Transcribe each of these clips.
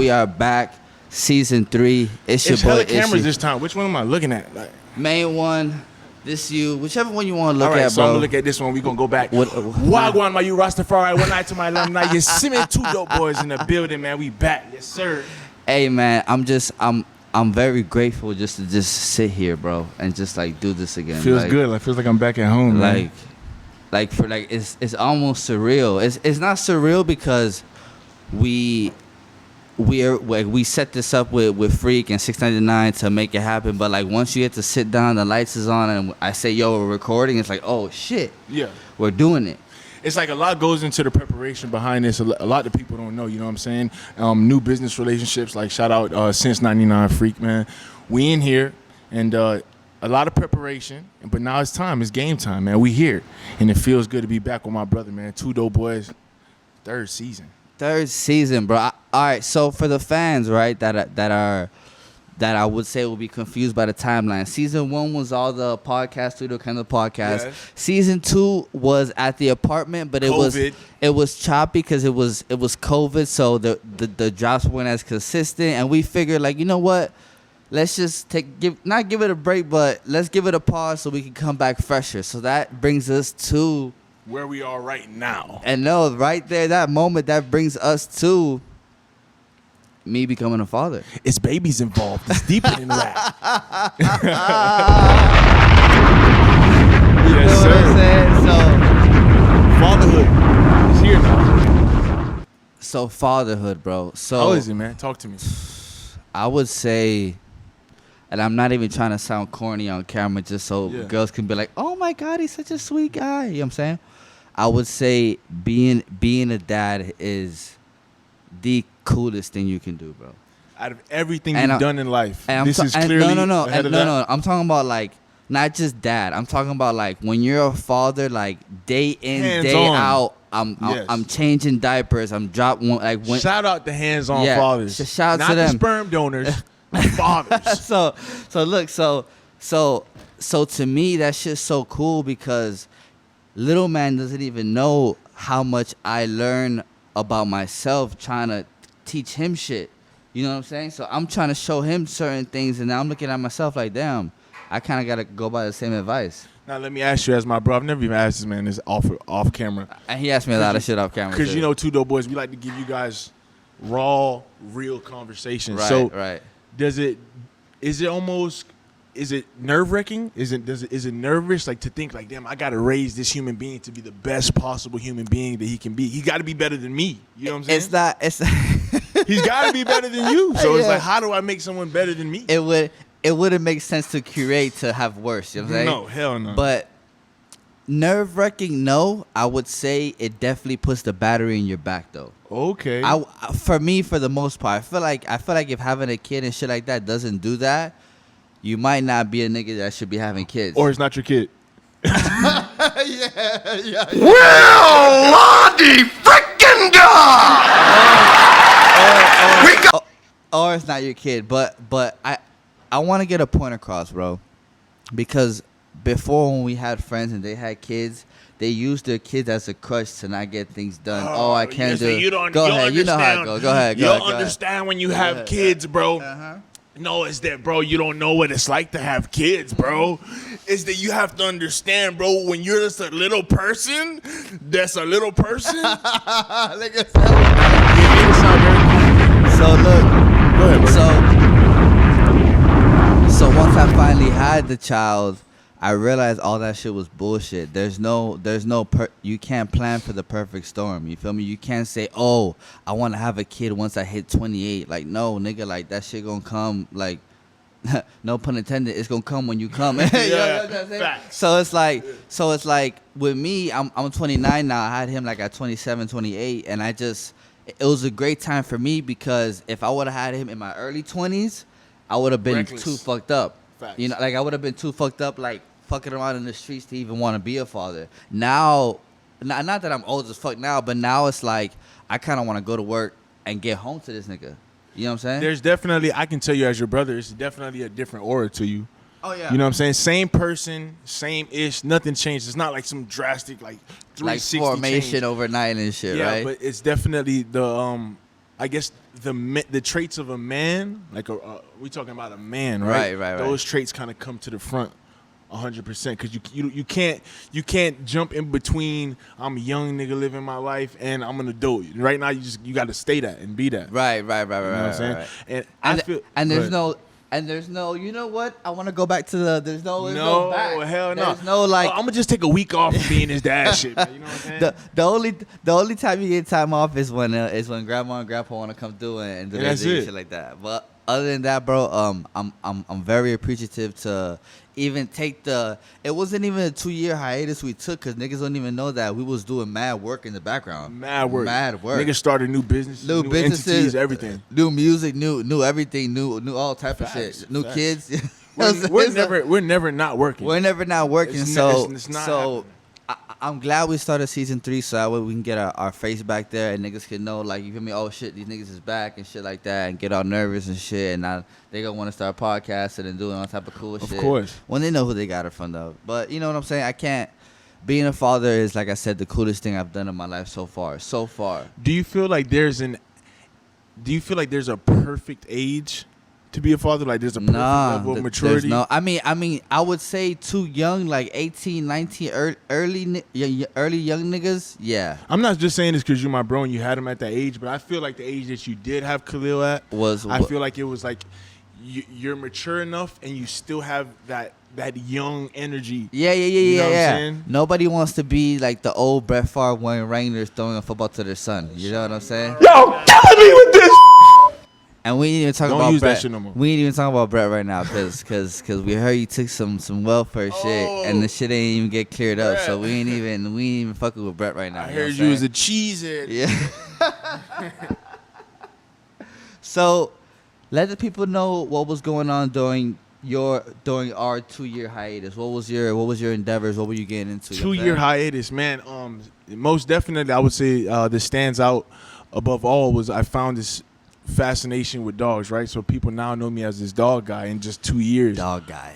We are back, season 3. It's your It's boy hella cameras Ishi. this time. Which one am I looking at? Like, Main one, this you, whichever one you want to look all right, at, so bro. I'm gonna look at this one. We gonna go back. Wagwan, my you Rastafari. One night to my alumni. You see me, 2 dope boys in the building, man. We back, yes sir. Hey man, I'm very grateful just to sit here, bro, and just like do this again. Feels like, good. Like feels like I'm back at home, man. It's almost surreal. It's not surreal because we set this up with Freak and 699 to make it happen, but like once you get to sit down, the lights is on, and I say, yo, we're recording, it's like, oh shit, Yeah. we're doing it. It's like a lot goes into the preparation behind this. A lot that people don't know, you know what I'm saying? New business relationships, like shout out Since 99 Freak, man. We in here, and a lot of preparation, but now it's time. It's game time, man. We here, and it feels good to be back with my brother, man. 2 dope boys, 3rd season. 3rd season, bro. All right, so for the fans, right, that I would say will be confused by the timeline. Season 1 was all the podcast studio kind of podcast. Yes. Season 2 was at the apartment, but it was choppy because it was COVID, so the drops weren't as consistent, and we figured, like, you know what? Let's just not give it a break, but let's give it a pause so we can come back fresher. So that brings us to Where we are right now. and no, right there, that moment, that brings us to me becoming a father. It's babies involved. It's deeper than that. You Yes, know what I'm saying? Fatherhood is here now. So fatherhood, bro. So How is it, man? Talk to me. I would say, and I'm not even trying to sound corny on camera just so girls can be like, oh my God, he's such a sweet guy. You know what I'm saying? I would say being a dad is the coolest thing you can do, bro. Out of everything you've done in life, And this is clearly no. ahead of that. No. I'm talking about like not just dad. I'm talking about like when you're a father, like day in, Hands day on. out. Yes. I'm changing diapers. I'm dropping like when. Shout out to hands-on Yeah, fathers. shout out Not to them. the sperm donors, fathers. so to me that shit's so cool because little man doesn't even know how much I learn about myself trying to teach him shit. You know what I'm saying? So I'm trying to show him certain things, and now I'm looking at myself like, damn, I kind of got to go by the same advice. Now let me ask you, as my bro, I've never even asked this man this off camera. And he asked me a lot of shit off camera. Because you know, 2 dope boys, we like to give you guys raw, real conversations. Right, so right. is it nerve-wracking? Is it nervous, like to think like, damn, I gotta raise this human being to be the best possible human being that he can be. He gotta be better than me. You know what I'm saying? He's gotta be better than you. So it's like, how do I make someone better than me? It wouldn't make sense to curate to have worse. You know what I'm saying? No, hell no. But nerve-wracking, no. I would say it definitely puts the battery in your back, though. Okay. For me, for the most part, I feel like if having a kid and shit like that doesn't do that, you might not be a nigga that should be having kids. Or it's not your kid. Well, Lottie freaking God! Or it's not your kid. But I want to get a point across, bro, because before when we had friends and they had kids, they used their kids as a crutch to not get things done. I can't do it. Go ahead. You know how it goes. Go ahead. You don't understand when you have kids, bro. Uh-huh. No, it's that, bro, you don't know what it's like to have kids, bro. It's that you have to understand, bro, when you're just a little person, that's a little person. So look. Go ahead, bro. So once I finally had the child, I realized all that shit was bullshit. You can't plan for the perfect storm. You feel me? You can't say, oh, I want to have a kid once I hit 28. Like, no, nigga, like that shit gonna come, like, no pun intended, it's gonna come when you come. You know what I'm saying? Facts. So it's like with me, I'm 29 now. I had him like at 27, 28, and it was a great time for me because if I would have had him in my early 20s, I would have been Reckless. too fucked up. Facts. You know, like I would have been too fucked up, like fucking around in the streets to even want to be a father. Now, not that I'm old as fuck now, but now it's like I kind of want to go to work and get home to this nigga. You know what I'm saying? There's definitely, I can tell you as your brother, it's definitely a different aura to you. Oh yeah. You know what I'm saying? Same person, same-ish, nothing changed. It's not like some drastic, like 360 like formation change. overnight and shit, Yeah, right? but it's definitely the I guess the traits of a man, like we talking about a man, right? Right. Those traits kind of come to the front 100% because you can't jump in between. I'm a young nigga living my life and I'm an adult. Right now, you got to stay that and be that. Right. You know what I'm saying? Right. And I feel there's no, you know what? I want to go back to there's no back. Hell no. There's no like. I'm gonna just take a week off from being his dad shit. Man, you know what I'm saying? The only time you get time off is when grandma and grandpa want to come through and do their thing and shit like that. But other than that, bro, I'm very appreciative to even take it wasn't even a 2-year hiatus we took because niggas don't even know that we was doing mad work in the background. Mad work. Niggas started new businesses, new entities, everything. New music, new everything, new all type of shit. New kids. We're never not working. We're never not working. It's so not so I'm glad we started season 3 so that way we can get our face back there and niggas can know, like, you feel me, oh shit, these niggas is back and shit like that and get all nervous and shit and now they gonna want to start podcasting and doing all type of cool shit. Of course. When they know who they got it from though. But you know what I'm saying? Being a father is, like I said, the coolest thing I've done in my life so far. So far. Do you feel like there's a perfect age to be a father? Like there's a perfect level of maturity? No. I mean, I would say too young, like 18, 19, early young niggas. Yeah. I'm not just saying this because you're my bro and you had him at that age, but I feel like the age that you did have Khalil at I feel like it was like you're mature enough and you still have that young energy. Yeah. You know what I'm saying? Nobody wants to be like the old Brett Favre wearing Wranglers throwing a football to their son. You know what I'm saying? Yo, killing me with this. And we ain't even talking Don't about use Brett. that shit no more. We ain't even talking about Brett right now, cause we heard you took some welfare shit, and the shit ain't even get cleared up. So we ain't even fucking with Brett right now. I heard you was a cheesehead. Yeah. So, let the people know what was going on during our 2-year hiatus. What was your endeavors? What were you getting into? 2-year hiatus, man. Most definitely, I would say that stands out above all was I found this fascination with dogs, right? So people now know me as this dog guy in just 2 years. Dog guy.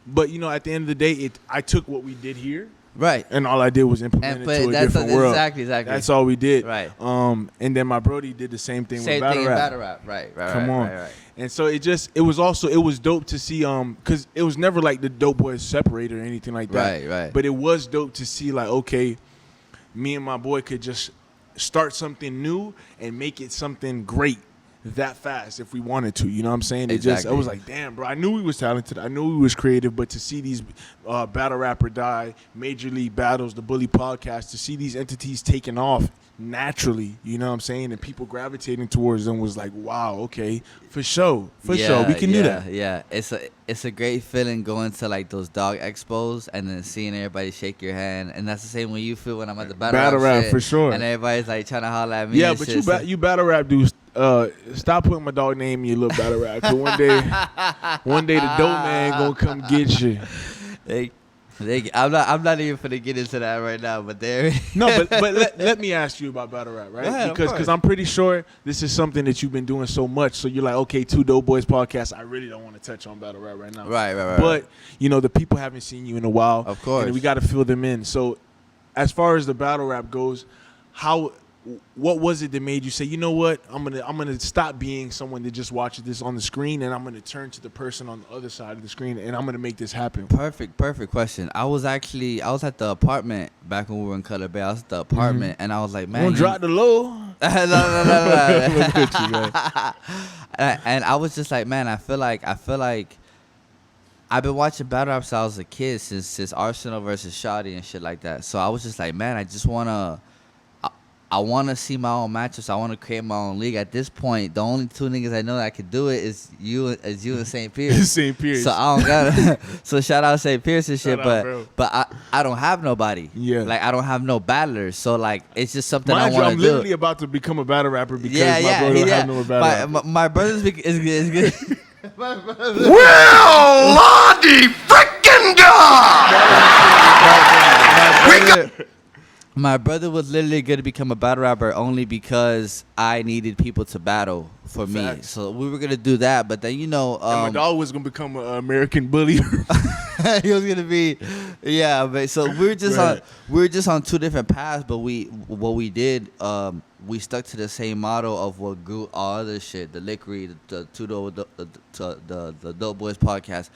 But you know, at the end of the day, I took what we did here, right, and all I did was implement it to a different world. Exactly. That's all we did. Right. And then my Brody did the same thing with battle rap. Right. Come on. Right. And so it was dope to see because it was never like the Dope Boys separated or anything like that. Right. But it was dope to see like, okay, me and my boy could just start something new and make it something great that fast if we wanted to. You know what I'm saying? I was like, damn, bro, I knew he was talented. I knew he was creative, but to see these Battle Rapper Die, Major League Battles, the Bully Podcast, to see these entities taking off naturally, you know what I'm saying, and people gravitating towards them was like, wow, okay, for sure, we can do that. Yeah, it's a great feeling going to like those dog expos and then seeing everybody shake your hand, and that's the same way you feel when I'm at the battle rap shit, for sure, and everybody's like trying to holler at me. Yeah, but you battle rap dudes, stop putting my dog name in your little battle rap. Cause one day the dope man gonna come get you. I'm not even finna get into that right now, but there. No, but let me ask you about battle rap, right? Ahead, because I'm pretty sure this is something that you've been doing so much. So you're like, okay, 2 Dope Boys podcast. I really don't want to touch on battle rap right now. Right. But you know, the people haven't seen you in a while. Of course, and we got to fill them in. So as far as the battle rap goes, what was it that made you say, you know what, I'm gonna stop being someone that just watches this on the screen and I'm gonna turn to the person on the other side of the screen and I'm gonna make this happen? Perfect question. I was at the apartment back when we were in Color Bay. I was at the apartment and I was like, man, don't drop the low. No. And I was just like, man, I feel like I've been watching battle rap since I was a kid, since Arsenal versus Shotty and shit like that. So I was just like, man, I want to see my own matchups. I want to create my own league. At this point, the only 2 niggas I know that could do it is you and St. Pierce. St. Pierce. So I don't got so shout out St. Pierce and shit. Shout out, but I don't have nobody. Yeah. Like I don't have no battlers. So like it's just something Mind I want to do. I'm literally about to become a battle rapper because my brother don't have no battle rapper. My brother's is good. Well, Lordy freaking God! My brother was literally going to become a battle rapper only because I needed people to battle for me. Facts. So we were going to do that. But then, you know. And my dog was going to become an American bully. He was going to be. Yeah. But so we were just on 2 different paths. But what we did, we stuck to the same model of what grew all other shit, the Lickery, the Tudo, the Dope Boys podcast,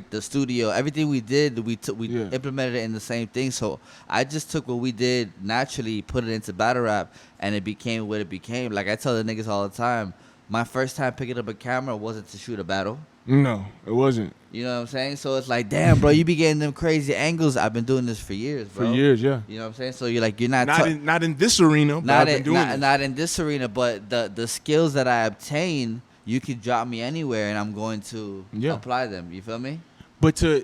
the studio, everything we did, we Yeah. implemented it in the same thing. So I just took what we did naturally, put it into battle rap, and it became what it became. Like I tell the niggas all the time, my first time picking up a camera wasn't to shoot a battle. No, it wasn't. You know what I'm saying? So it's like, damn, bro, you be getting them crazy angles. I've been doing this for years, For bro. years, yeah. You know what I'm saying? So you're like, you're not Not in this arena, but I've been doing it. not in this arena, but the skills that I obtain, you can drop me anywhere, and I'm going to apply them. You feel me? But so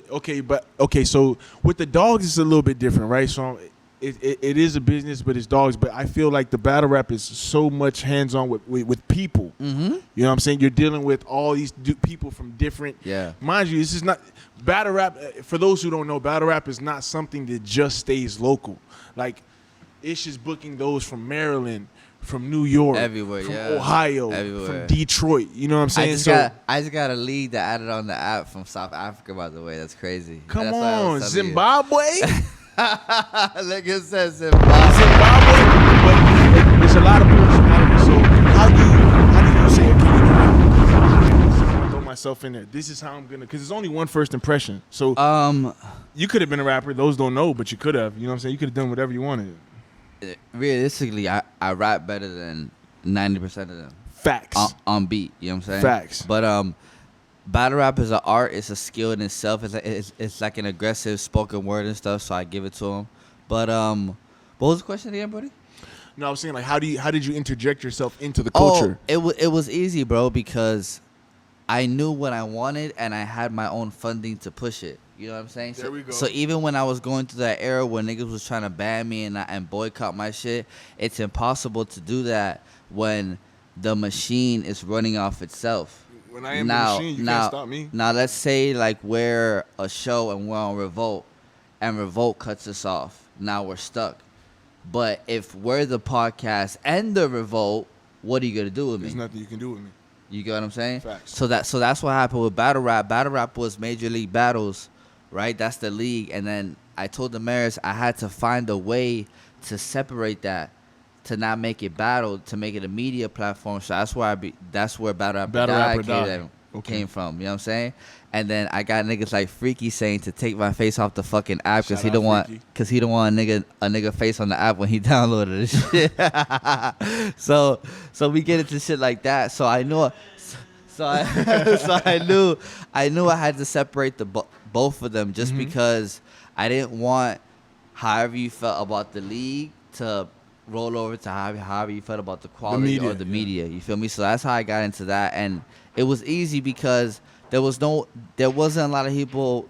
with the dogs, it's a little bit different, right? So it is a business, but it's dogs. But I feel like the battle rap is so much hands on with people. Mm-hmm. You know what I'm saying? You're dealing with all these people from different. Yeah. Mind you, this is not battle rap. For those who don't know, battle rap is not something that just stays local. Like Ish is booking those from Maryland, from New York, Everywhere, from yeah. Ohio, Everywhere. from Detroit. You know what I'm saying? I just got a lead that added on the app from South Africa, by the way. That's crazy. Come That's why I on, was telling you. Zimbabwe. Look, it says Zimbabwe. But there's a lot of personality. So how do you say, okay, you know what? I'm gonna throw myself in there. This is how I'm gonna, because there's only one first impression. So you could have been a rapper. Those don't know, but you could have. You know what I'm saying? You could have done whatever you wanted. Realistically, I rap better than 90% of them. Facts. On beat, you know what I'm saying? Facts. But battle rap is an art. It's a skill in itself. It's like an aggressive spoken word and stuff. So I give it to him. But what was the question again, buddy? No, I was saying, like, how did you interject yourself into the culture? Oh, it was easy, bro, because I knew what I wanted and I had my own funding to push it. You know what I'm saying? There we go. So even when I was going through that era where niggas was trying to ban me and boycott my shit, it's impossible to do that when the machine is running off itself. When I am the machine, you can't stop me. Now let's say like we're a show and we're on Revolt, and Revolt cuts us off. Now we're stuck. But if we're the podcast and the Revolt, what are you gonna do with me? There's nothing you can do with me. You get what I'm saying? Facts. So that's what happened with battle rap. Battle rap was Major League Battles, right? That's the league. And then I told the mayors I had to find a way to separate that, to not make it battle, to make it a media platform. So that's where Battle Rapper Die came from. You know what I'm saying? And then I got niggas like Freaky saying to take my face off the fucking app because he don't want a nigga face on the app when he downloaded the shit. so we get into shit like that. So I knew. So I knew I had to separate both of them just because I didn't want however you felt about the league to roll over to however you felt about the quality or the media. You feel me? So that's how I got into that, and it was easy because there wasn't a lot of people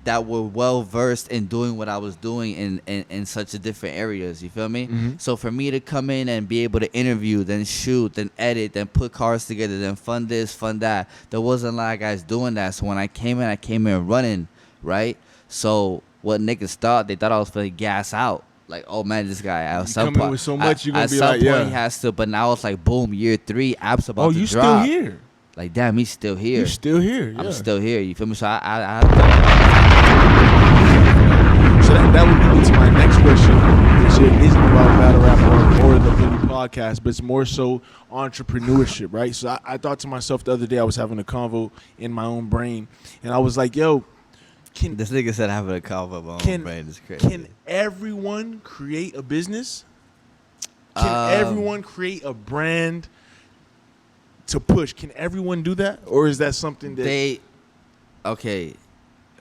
that were well versed in doing what I was doing in such a different areas. You feel me? Mm-hmm. So for me to come in and be able to interview, then shoot, then edit, then put cars together, then fund this, fund that, there wasn't a lot of guys doing that. So when I came in running, right? So what niggas thought, they thought I was finna gas out. Like, oh man, this guy at some point, with so much, you're gonna be at some like, point yeah. he has to. But now it's like, boom, year 3, app's about to you drop. still here? Like, damn, he's still here. You're still here. I'm yeah. still here. You feel me? So So that would lead to my next question, which isn't about battle rap or the Billy podcast, but it's more so entrepreneurship, right? So I thought to myself the other day, I was having a convo in my own brain, and I was like, yo, this nigga said having a convo of my own brain is crazy. Can everyone create a business? Can everyone create a brand to push? Can everyone do that? Or is that something that... Okay,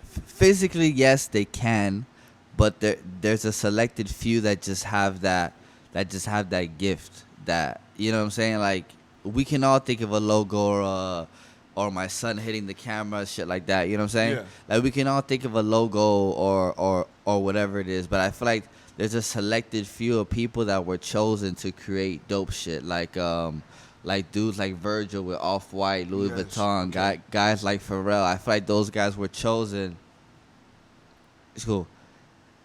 physically, yes, they can, but there's a selected few that just have that gift that, you know what I'm saying? Like, we can all think of a logo or my son hitting the camera, shit like that, you know what I'm saying? Yeah. Like, we can all think of a logo or whatever it is, but I feel like there's a selected few of people that were chosen to create dope shit, like dudes like Virgil with Off-White, Louis Vuitton, okay. guys like Pharrell. I feel like those guys were chosen. It's cool.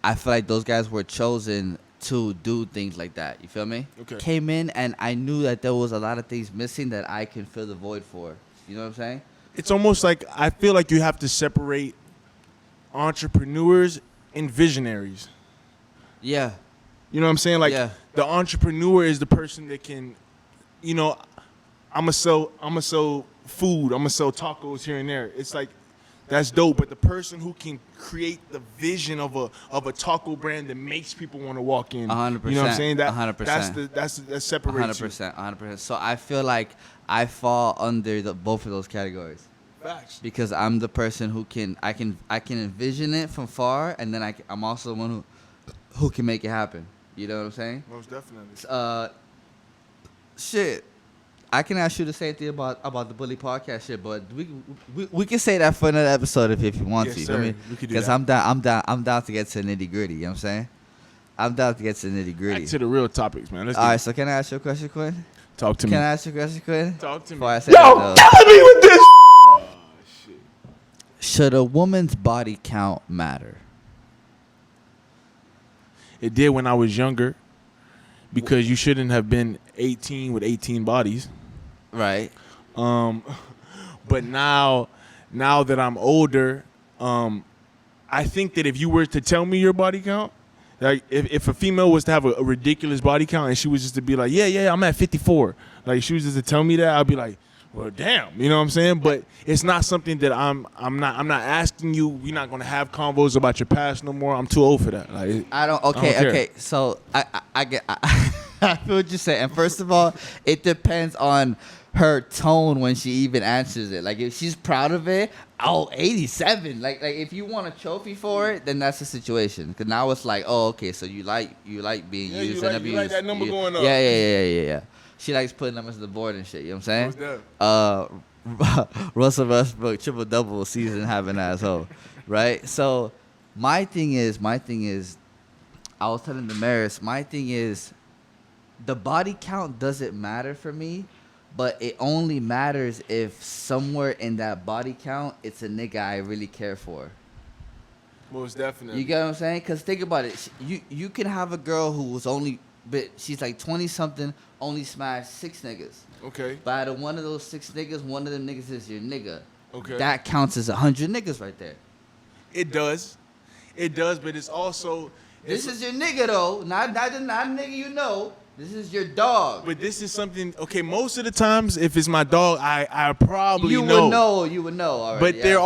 I feel like those guys were chosen to do things like that. You feel me? Okay. Came in and I knew that there was a lot of things missing that I can fill the void for. You know what I'm saying? It's almost like I feel like you have to separate entrepreneurs and visionaries. Yeah. You know what I'm saying? Like, Yeah. the entrepreneur is the person that can, you know, I'ma sell food, I'ma sell tacos here and there. It's like that's dope, but the person who can create the vision of a taco brand that makes people want to walk in, 100%. you know what I'm saying? That 100%. That's separates you. 100%. So I feel like I fall under both of those categories. Facts. Because I'm the person who I can envision it from far, and then I'm also the one who can make it happen. You know what I'm saying? Most definitely. Shit. I can ask you the same thing about the Bully Podcast shit, but we can say that for another episode if you want Yes, to. You sir. know what I mean? We could do Because that. I'm down to get to the nitty gritty. You know what I'm saying? I'm down to get to the nitty gritty. Back to the real topics, man. Let's All right. So can I ask you a question, Quinn? talk to me. Can I ask you a question, Quinn? Talk to me. Before I say Yo, that, though. killing me with this. Shit. Should a woman's body count matter? It did when I was younger, because you shouldn't have been 18 with 18 bodies. Right. But now that I'm older, I think that if you were to tell me your body count, like if a female was to have a ridiculous body count and she was just to be like, yeah, I'm at 54, like she was just to tell me that, I'd be like, well, damn, you know what I'm saying? But it's not something that I'm not asking you. We're not gonna have convos about your past no more. I'm too old for that. Like, I don't. I Okay. don't care. Okay. So I get. I feel what you're saying. And first of all, it depends on her tone when she even answers it. Like if she's proud of it, 87. Like if you want a trophy for it, then that's the situation. Because now it's like, oh, okay, so you like being Yeah, used you and like- abused. you like that number going up. Yeah. She likes putting numbers on the board and shit. You know what I'm What's saying? that? Russell Westbrook triple double season having asshole, right? So my thing is, I was telling Damaris, my thing is, the body count doesn't matter for me, but it only matters if somewhere in that body count it's a nigga I really care for. Most definitely. You get what I'm saying? Because think about it. You can have a girl who was she's like 20 something, only smashed 6 niggas. Okay. But out of one of those 6 niggas, one of them niggas is your nigga. Okay. That counts as 100 niggas right there. It does, but it's also. This is your nigga though, not a nigga you know. This is your dog. But this is something. Okay, most of the times, if it's my dog, I probably You would know. You would know already. But yeah. there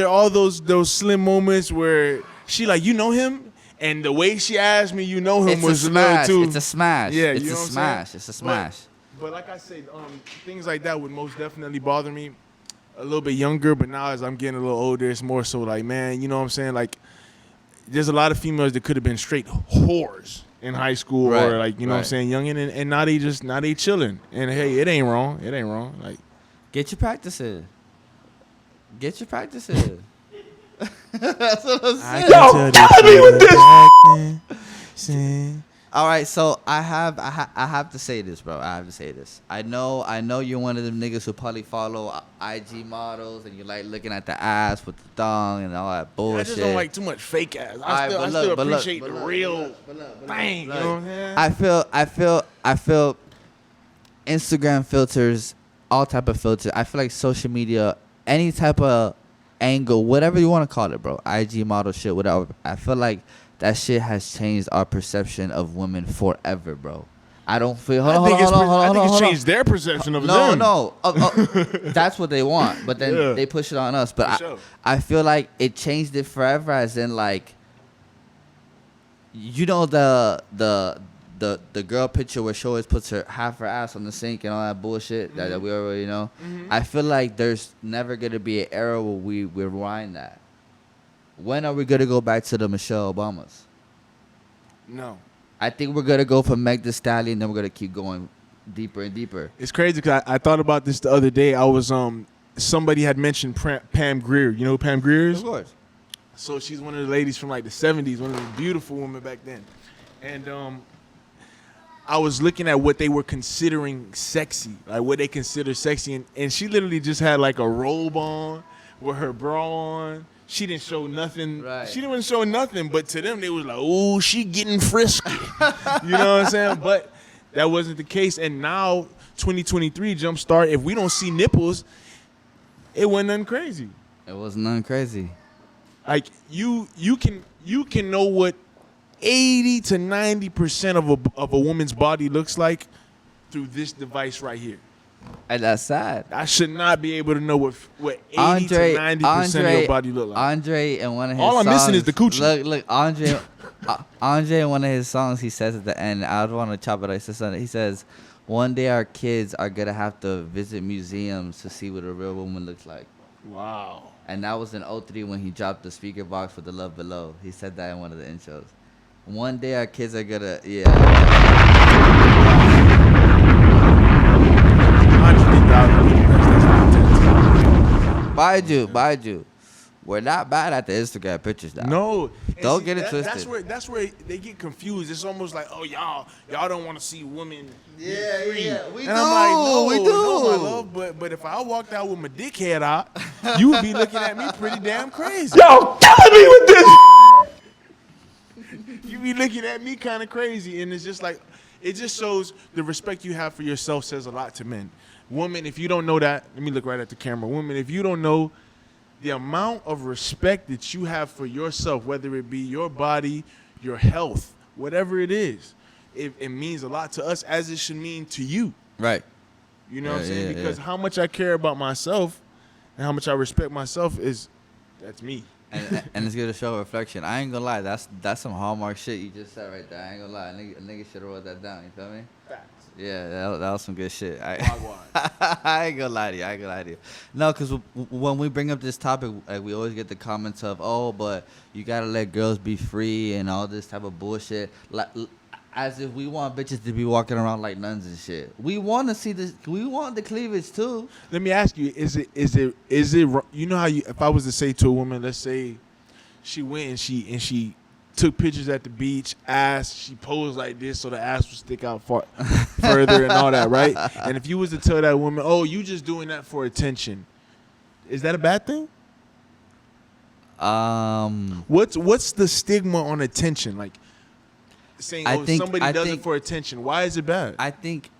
are those slim moments where she like, you know him, and the way she asked me, you know him, It's a was a little smash. too. It's a smash. Yeah, it's you a know what I'm smash. saying? It's a smash. But like I said, things like that would most definitely bother me. A little bit younger, but now as I'm getting a little older, it's more so like, man, you know what I'm saying? Like, there's a lot of females that could have been straight whores in high school, Right, or like, you know what I'm saying, youngin', and now they chilling. And hey, it ain't wrong. Like, Get your practice in. That's what I'm saying. Yo, killing me with this. All right, so I have to say this, bro. I have to say this. I know you're one of them niggas who probably follow IG models and you like looking at the ass with the thong and all that I bullshit. just don't like too much fake ass. I Alright, still but look, appreciate the real thing. You know what I'm saying? I feel Instagram filters, all type of filters. I feel like social media, any type of angle, whatever you want to call it, bro. IG model shit, whatever. I feel like that shit has changed our perception of women forever, bro. I don't feel. I think it's changed their perception of them. No. That's what they want, but then Yeah. they push it on us. But For sure. I feel like it changed it forever, as in like, you know, the girl picture where she always puts half her ass on the sink and all that bullshit that we already know. Mm-hmm. I feel like there's never gonna be an era where we rewind that. When are we gonna go back to the Michelle Obamas? No. I think we're gonna go from Meg Thee Stallion, then we're gonna keep going deeper and deeper. It's crazy because I thought about this the other day. I was somebody had mentioned Pam Grier. You know who Pam Grier is? Of course. So she's one of the ladies from like the 70s, one of the beautiful women back then. And I was looking at what they were considering sexy, like what they consider sexy, and she literally just had like a robe on with her bra on. She didn't show nothing. Right. She didn't show nothing, but to them they was like, "Oh, she getting frisky." You know what I'm saying? But that wasn't the case. And now 2023 jumpstart. If we don't see nipples, it wasn't nothing crazy. It wasn't nothing crazy. Like you can know what 80 to 90% of a woman's body looks like through this device right here. And that's sad. I should not be able to know what 80 Andre, to 90% of your body look like. Andre and one of his All I'm songs, missing is the coochie. Look, Andre in one of his songs, he says at the end, I don't want to chop it. He says, one day our kids are gonna have to visit museums to see what a real woman looks like. Wow. And that was in 03 when he dropped the speaker box for The Love Below. He said that in one of the intros. One day our kids are gonna, yeah. 150,000. Bide you. We're not bad at the Instagram pictures now. No, Don't get it twisted. That's where they get confused. It's almost like, oh y'all don't want to see women. Yeah, free. yeah, we and do, I'm like, no, we no, do. my love. But if I walked out with my dickhead out, you would be looking at me pretty damn crazy. Y'all killing me with this. You be looking at me kind of crazy, and it's just like, it just shows the respect you have for yourself says a lot to men. Woman, if you don't know that, let me look right at the camera. Woman, if you don't know the amount of respect that you have for yourself, whether it be your body, your health, whatever it is, it means a lot to us as it should mean to you. Right. You know what I'm saying? Yeah, Because yeah. how much I care about myself and how much I respect myself that's me. And it's good to show reflection. I ain't gonna lie, that's some hallmark shit you just said right there. I ain't gonna lie, a nigga should have wrote that down. You feel me? Facts. Yeah, that was some good shit. Wagwan. I ain't gonna lie to you. No, because when we bring up this topic, like, we always get the comments of, oh, but you gotta let girls be free and all this type of bullshit. Like, as if we want bitches to be walking around like nuns and shit. We want to see this. We want the cleavage too. Let me ask you: Is it? You know how if I was to say to a woman, let's say she went and she took pictures at the beach, she posed like this so the ass would stick out further and all that, right? And if you was to tell that woman, oh, you just doing that for attention, is that a bad thing? What's the stigma on attention? Like saying, somebody does it for attention. Why is it bad? I think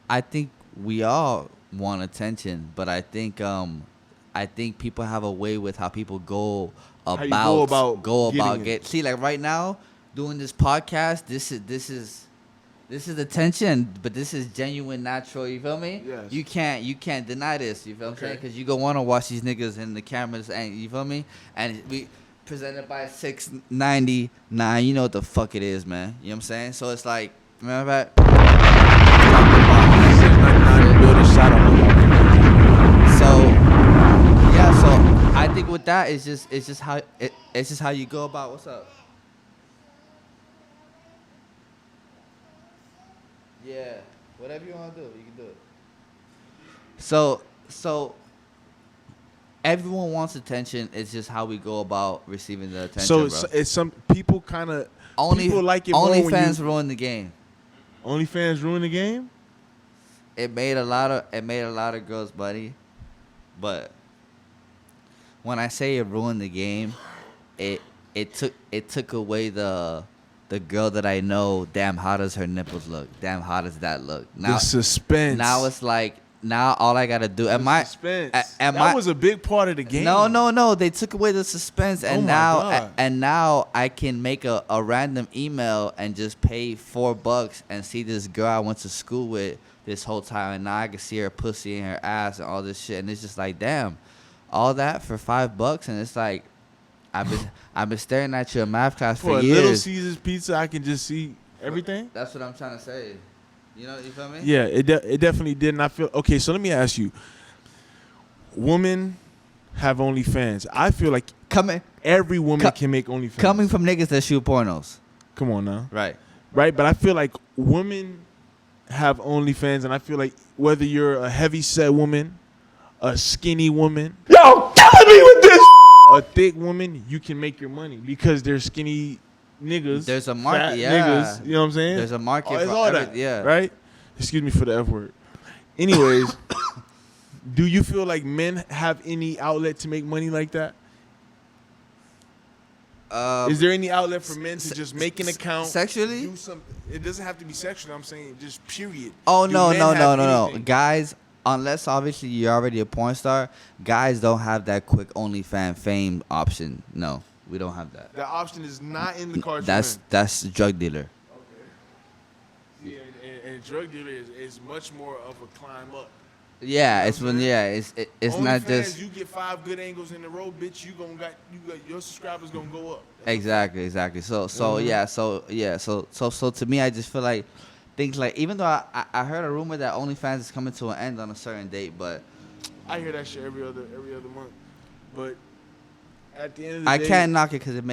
we all want attention, but I think people have a way with how people go about get. See, like right now, doing this podcast, this is attention, but this is genuine, natural. You feel me? Yes. You can't deny this. You feel what I'm saying? Because you go want to watch these niggas in the cameras, and you feel me? And we presented by 699. You know what the fuck it is, man. You know what I'm saying? So it's like, remember that? 699 build a shot on me. So I think with that, it's just how you go about. What's up? Yeah, whatever you want to do, you can do it. So everyone wants attention. It's just how we go about receiving the attention. So bro. it's some people kind of people like it more when OnlyFans ruined the game. OnlyFans ruined the game. It made a lot of girls money, but when I say it ruined the game, it took away the girl that I know. Damn, how does her nipples look? Damn, how does that look? Now the suspense. Now it's like, now all I gotta do. Suspense. That was a big part of the game. No. They took away the suspense, and God. now I can make a random email and just pay $4 and see this girl I went to school with this whole time, and now I can see her pussy and her ass and all this shit, and it's just like, damn, all that for $5, and it's like, I've been staring at you in math class for a years. Little Caesars pizza, I can just see everything. That's what I'm trying to say. You feel me? Yeah, it definitely did. And I feel okay. So let me ask you: women have OnlyFans. I feel like every woman can make OnlyFans. Coming from niggas that shoot pornos. Come on now. Right. But I feel like women have OnlyFans, and I feel like whether you're a heavy set woman, a skinny woman, Y'all killing me with this. a thick woman, you can make your money because they're skinny niggas. There's a market, fat yeah. niggas, you know what I'm saying? There's a market It's for all everything, that, yeah. right? Excuse me for the F word. Anyways, do you feel like men have any outlet to make money like that? Is there any outlet for men to just make an account? Sexually? Do something? It doesn't have to be sexual. I'm saying just period. Oh, Do no. men have anything? Guys, unless obviously you're already a porn star, guys don't have that quick OnlyFans fame option. No. We don't have that. That option is not in the cards. That's drug dealer. Yeah, and drug dealer is much more of a climb up. Yeah, You know it's what when I'm it's not OnlyFans, just you get 5 good angles in a row, bitch. You got your subscribers gonna go up. exactly. So to me, I just feel like things like, even though I heard a rumor that OnlyFans is coming to an end on a certain date, but I hear that shit every other month. But at the end of the I day, can't knock it because it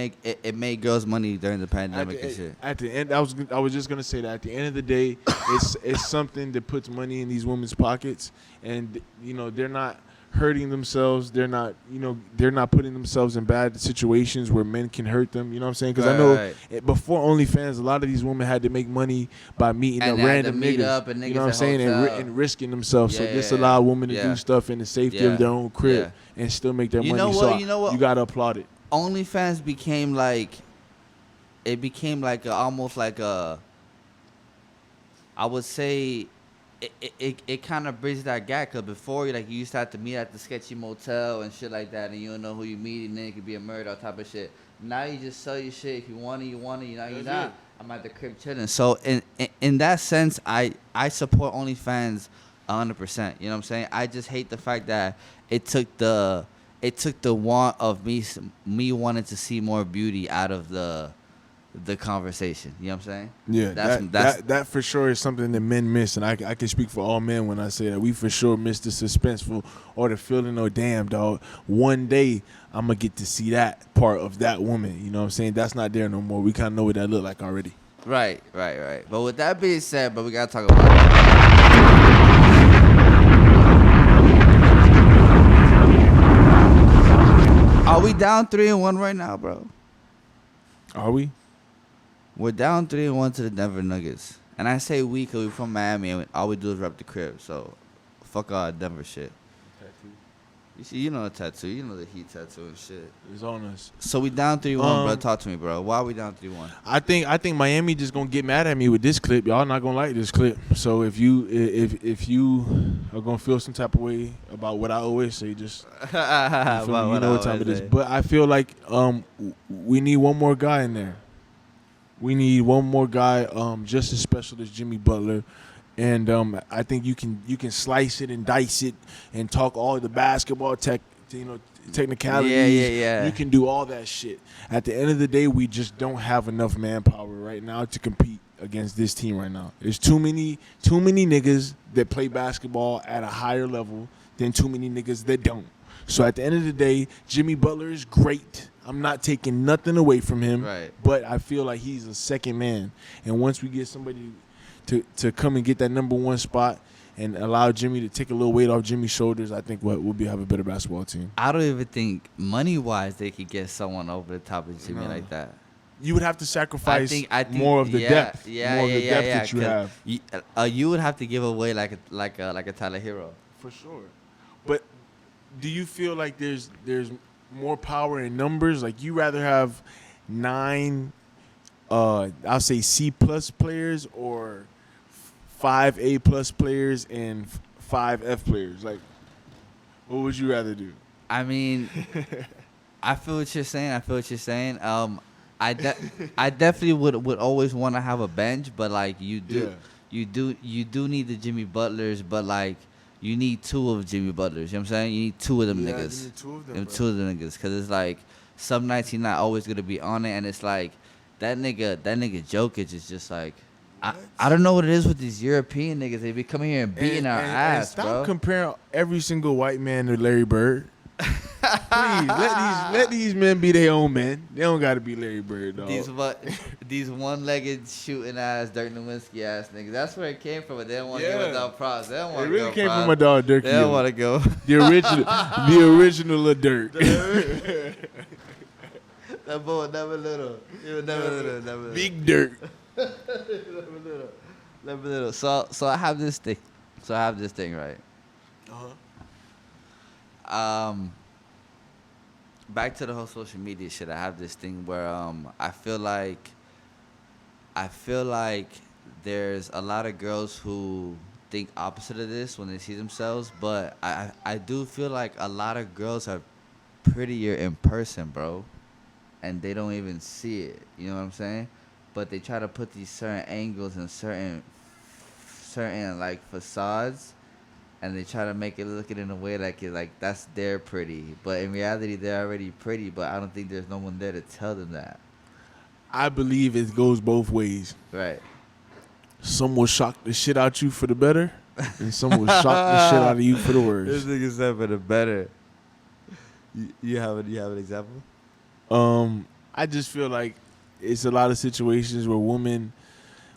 made girls money during the at pandemic and the, shit. at the end, I was just gonna say that at the end of the day, it's something that puts money in these women's pockets, and they're not hurting themselves. They're not putting themselves in bad situations where men can hurt them. You know what I'm saying? Because I know before OnlyFans, a lot of these women had to make money by meeting And up they had to random meet niggas. up and You know what I'm niggas at saying? hotel. And risking themselves. So Yeah, this yeah, allowed women to yeah. do stuff in the safety Yeah. of their own crib Yeah. and still make their You money. know what? So You know what? you gotta applaud it. OnlyFans became like, almost like a, I would say, it kind of bridged that gap. Cause before, you used to have to meet at the sketchy motel and shit like that, and you don't know who you meet, and then it could be a murder, all type of shit. Now you just sell your shit. If you want it, you want it. You're That's not. it. I'm at the crib chilling. So in that sense, I support OnlyFans 100%. You know what I'm saying? I just hate the fact that it took the want of me wanting to see more beauty out of the conversation. You know what I'm saying? Yeah, That's that for sure is something that men miss, and I can speak for all men when I say that we for sure miss the suspenseful or the feeling. Oh, damn, dog! One day I'm gonna get to see that part of that woman. You know what I'm saying? That's not there no more. We kind of know what that look like already. right. But with that being said, we gotta talk about it. Are we down 3-1 right now, bro? Are we? We're down 3-1 to the Denver Nuggets. And I say we because we're from Miami and all we do is rep the crib. So, fuck all that Denver shit. You see, you know the tattoo. You know the Heat tattoo and shit. It's on us. So, we down 3-1, bro. Talk to me, bro. Why are we down 3-1? I think Miami just gonna get mad at me with this clip. Y'all not gonna like this clip. So if you are gonna feel some type of way about what I always say, just you feel me? You know what time it is. But I feel like we need one more guy in there. We need one more guy just as special as Jimmy Butler. And I think you can slice it and dice it and talk all the basketball technicalities. Yeah. You can do all that shit. At the end of the day, we just don't have enough manpower right now to compete against this team right now. There's too many niggas that play basketball at a higher level than too many niggas that don't. So at the end of the day, Jimmy Butler is great. I'm not taking nothing away from him. Right. But I feel like he's a second man. And once we get somebody to come and get that number one spot and allow Jimmy to take a little weight off Jimmy's shoulders, I think we'll have a better basketball team. I don't even think money-wise they could get someone over the top of Jimmy No. like that. You would have to sacrifice I think more of the depth. Yeah, more of the depth that you have. You would have to give away like a Tyler Hero. For sure. But do you feel like there's more power in numbers? Like you rather have 9 I'll say C+ players or 5 A+ players and 5 F players? Like, what would you rather do? I mean, I feel what you're saying. I definitely would always want to have a bench, but like you do need the Jimmy Butlers, but like you need 2 of Jimmy Butlers. You know what I'm saying? You need 2 of them niggas. You need 2 of them, bro. 2 of them niggas, because it's like some nights he's not always gonna be on it, and it's like that nigga Jokic is just like. I don't know what it is with these European niggas. They be coming here and beating our ass, stop bro. comparing every single white man to Larry Bird. Please let these men be their own men. They don't gotta be Larry Bird, dog. These one-legged shooting ass Dirk Nowitzki ass niggas. That's where it came from. But they don't want to give without props. They don't want It to really go came props. from my dog Dirk. They don't want to go. The original of Dirk. That boy was never little. He was never little. Big Dirk. Never little. So I have this thing. Right. Back to the whole social media shit. I have this thing where I feel like there's a lot of girls who think opposite of this when they see themselves, but I do feel like a lot of girls are prettier in person, bro. and they don't even see it. You know what I'm saying? But they try to put these certain angles and certain like facades, and they try to make it look it in a way like it like that's their pretty. But in reality, they're already pretty. But I don't think there's no one there to tell them that. I believe it goes both ways. Right. Some will shock the shit out you for the better, and some will shock the shit out of you for the worse. nigga said for the better. You have an example? I just feel like it's a lot of situations where women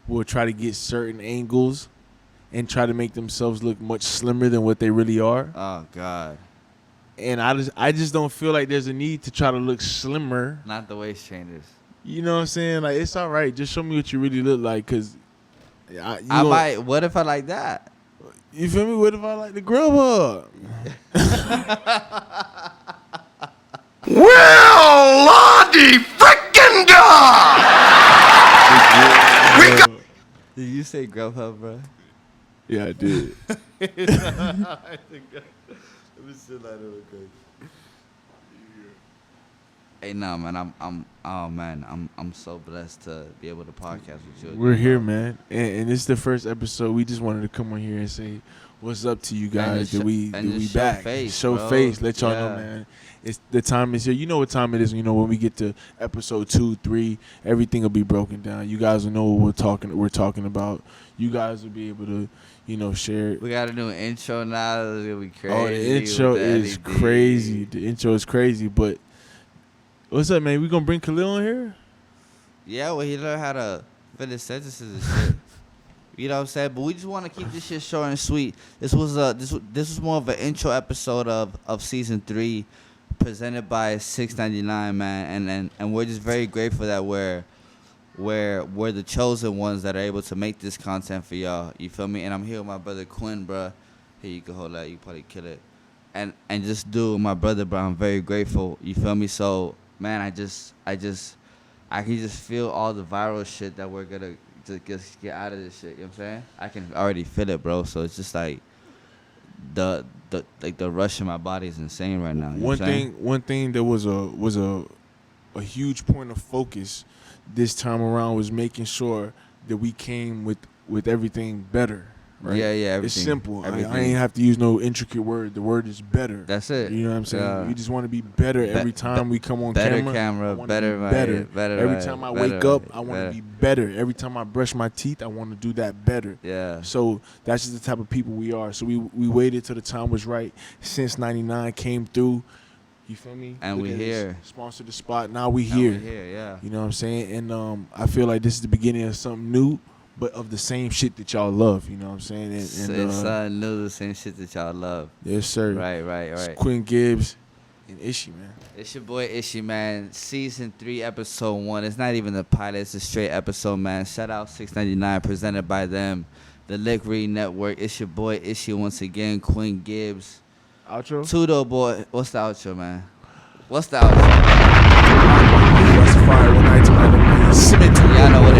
will try to get certain angles and try to make themselves look much slimmer than what they really are. Oh God. And I just don't feel like there's a need to try to look slimmer. Not the waist trainers. You know what I'm saying? Like, it's all right. Just show me what you really look like, because I might. What if I like that? You feel me? What if I like the Grubhub? Well, Lottie frickin' da! Did you say Grubhub, bro? Yeah, I did. Let me see that real quick. Hey, no, man. I'm so blessed to be able to podcast with you. We're here, man, and this is the first episode. We just wanted to come on here and say what's up to you guys. That we back, show face, let y'all know, man. It's the time is here. You know what time it is. You know, when we get to episode 2, 3, everything will be broken down. You guys will know what we're talking about. You guys will be able to, you know, share it. We got to do an intro now. It's gonna be crazy. Oh, the intro is crazy. The intro is crazy. But what's up, man? We gonna bring Khalil on here? Yeah, well, he learned how to finish sentences and shit. You know what I'm saying? But we just want to keep this shit short and sweet. This was more of an intro episode of season 3, presented by 699, man, and we're just very grateful that we're the chosen ones that are able to make this content for y'all. You feel me? And I'm here with my brother Quinn, bro. Here, you can hold that. You can probably kill it. And just do my brother, bro. I'm very grateful. You feel me? So, man, I can just feel all the viral shit that we're gonna just get out of this shit. You know what I'm saying? I can already feel it, bro. So it's just like the rush in my body is insane right now. You know One thing that was a huge point of focus this time around was making sure that we came with everything better. Right? Yeah, everything. It's simple. Everything. I ain't have to use no intricate word. The word is better. That's it. You know what I'm saying? Yeah. We just want to be better every time we come on better camera. better, better. Every time I wake up, I want to be better. Every time I brush my teeth, I want to do that better. Yeah. So that's just the type of people we are. So we waited till the time was right. Since 99 came through. You feel me? And we here. Sponsored the spot. Now we here. And we here, yeah. You know what I'm saying? And I feel like this is the beginning of something new, but of the same shit that y'all love. You know what I'm saying? And, It's new, the same shit that y'all love. Yes, sir. Right. It's Quinn Gibbs and Ishi, man. It's your boy Ishi, man. Season 3, episode 1. It's not even a pilot. It's a straight episode, man. Shout out 699, presented by them, the Lick Read Network. It's your boy Ishi once again, Quinn Gibbs. Outro? Tudo boy. What's the outro, man? What's the outro? That's fire. One night tonight. Y'all know what it